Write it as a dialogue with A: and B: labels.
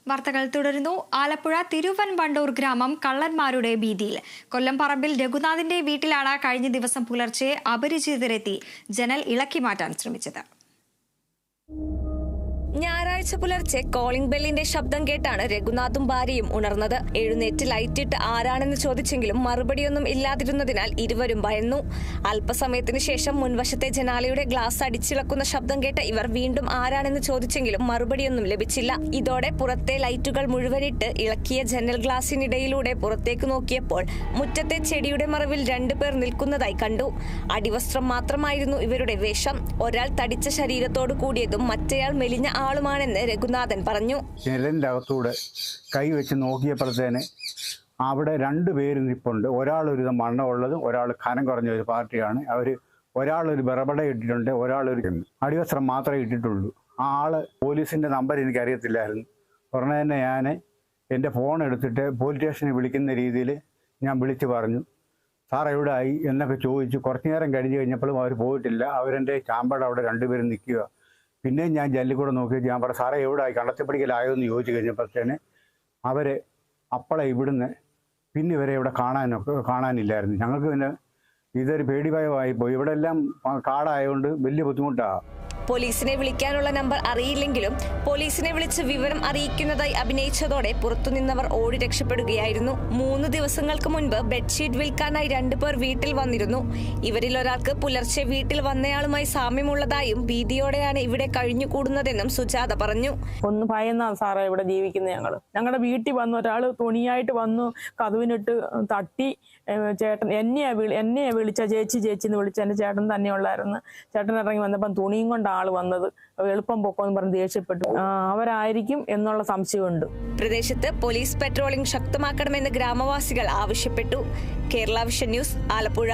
A: വാർത്തകൾ തുടരുന്നു. ആലപ്പുഴ തിരുവൻവണ്ടൂർ ഗ്രാമം കള്ളന്മാരുടെ ഭീതിയിൽ. കൊല്ലംപറമ്പിൽ രഘുനാഥിന്റെ വീട്ടിലാണ് കഴിഞ്ഞ ദിവസം പുലർച്ചെ അപരിചിതരെത്തി ജനൽ ഇളക്കി മാറ്റാൻ ശ്രമിച്ചത്.
B: ഞായറാഴ്ച പുലർച്ചെ കോളിംഗ് ബെല്ലിന്റെ ശബ്ദം കേട്ടാണ് രഘുനാഥും ഭാര്യയും ഉണർന്നത്. എഴുന്നേറ്റ് ലൈറ്റിട്ട് ആരാണെന്ന് ചോദിച്ചെങ്കിലും മറുപടിയൊന്നും ഇല്ലാതിരുന്നതിനാൽ ഇരുവരും ഭയന്നു. അല്പസമയത്തിന് ശേഷം മുൻവശത്തെ ജനാലയുടെ ഗ്ലാസ് അടിച്ചിളക്കുന്ന ശബ്ദം കേട്ട ഇവർ വീണ്ടും ആരാണെന്ന് ചോദിച്ചെങ്കിലും മറുപടിയൊന്നും ലഭിച്ചില്ല. ഇതോടെ പുറത്തെ ലൈറ്റുകൾ മുഴുവനിട്ട് ഇളക്കിയ ജനൽ ഗ്ലാസിനിടയിലൂടെ പുറത്തേക്ക് നോക്കിയപ്പോൾ മുറ്റത്തെ ചെടിയുടെ മറവിൽ 2 പേർ നിൽക്കുന്നതായി കണ്ടു. അടിവസ്ത്രം മാത്രമായിരുന്നു ഇവരുടെ വേഷം. ഒരാൾ തടിച്ച ശരീരത്തോടു കൂടിയതും മറ്റേയാൾ മെലിഞ്ഞ ആളുമാണെന്ന് രഘുനാഥൻ പറഞ്ഞു.
C: ജനലിൻ്റെ അകത്തൂടെ കൈ വെച്ച് നോക്കിയപ്പോഴത്തേന് അവിടെ 2 പേര് നിൽപ്പുണ്ട്. ഒരാളൊരു മണ്ണമുള്ളതും ഒരാൾ കനം കുറഞ്ഞ ഒരു പാർട്ടിയാണ്. ഒരാളൊരു ബറബട ഇട്ടിട്ടുണ്ട്, ഒരാളൊരു അടിവസ്ത്രം മാത്രമേ ഇട്ടിട്ടുള്ളൂ. ആ ആള് പോലീസിൻ്റെ നമ്പർ എനിക്കറിയത്തില്ലായിരുന്നു. ഉടനെ തന്നെ ഞാൻ എൻ്റെ ഫോൺ എടുത്തിട്ട് പോലീസ് സ്റ്റേഷനിൽ വിളിക്കുന്ന രീതിയിൽ ഞാൻ വിളിച്ച് പറഞ്ഞു, സാർ എവിടെ ആയി എന്നൊക്കെ ചോദിച്ചു. കുറച്ചു നേരം കഴിഞ്ഞ് കഴിഞ്ഞപ്പോഴും അവർ പോയിട്ടില്ല. അവരെൻ്റെ ചാമ്പയുടെ അവിടെ 2 പേരും നിൽക്കുക. പിന്നെ ഞാൻ ജനലിൽ കൂടെ നോക്കിയിട്ട് ഞാൻ പറഞ്ഞു, സാറേ എവിടെ ആയി, കണ്ടത്തിപ്പടിക്കലായോ എന്ന് ചോദിച്ചു കഴിഞ്ഞപ്പോഴത്തേന് അവർ അപ്പളെ ഇവിടുന്ന് പിന്നെ ഇവരെ ഇവിടെ കാണാനില്ലായിരുന്നു. ഞങ്ങൾക്ക് പിന്നെ ഇതൊരു പേടിഭയമായി പോയി. ഇവിടെ എല്ലാം കാടായതുകൊണ്ട് വലിയ ബുദ്ധിമുട്ടാണ്.
B: പോലീസിനെ വിളിക്കാനുള്ള നമ്പർ അറിയില്ലെങ്കിലും പോലീസിനെ വിളിച്ച് വിവരം അറിയിക്കുന്നതായി അഭിനയിച്ചതോടെ പുറത്തുനിന്നവർ ഓടി രക്ഷപ്പെടുകയായിരുന്നു. 3 ദിവസങ്ങൾക്ക് മുൻപ് ബെഡ്ഷീറ്റ് വിൽക്കാനായി 2 പേർ വീട്ടിൽ വന്നിരുന്നു. ഇവരിൽ ഒരാൾക്ക് പുലർച്ചെ വീട്ടിൽ വന്നയാളുമായി സാമ്യമുള്ളതായും ഭീതിയോടെയാണ് ഇവിടെ കഴിഞ്ഞുകൂടുന്നതെന്നും സുജാത പറഞ്ഞു.
D: ഒന്ന് ഭയന്നാ സാറേ ഇവിടെ ജീവിക്കുന്ന ഞങ്ങളുടെ വീട്ടിൽ വന്ന ഒരാൾ തുണിയായിട്ട് വന്നു, കതവിനിട്ട് തട്ടി. ചേട്ടൻ എന്നെയാ വിളിച്ച ചേച്ചി എന്ന് വിളിച്ച എൻ്റെ ചേട്ടൻ തന്നെ ഉള്ളായിരുന്നു. ചേട്ടൻ ഇറങ്ങി വന്നപ്പം തുണിയും കൊണ്ട് ആള് വന്നത്. എളുപ്പം പൊക്കോന്ന് പറഞ്ഞ് ദേഷ്യപ്പെട്ടു. അവരായിരിക്കും എന്നുള്ള സംശയമുണ്ട്.
B: പ്രദേശത്ത് പോലീസ് പെട്രോളിംഗ് ശക്തമാക്കണമെന്ന് ഗ്രാമവാസികൾ ആവശ്യപ്പെട്ടു. Kerala vision news, Alappuzha.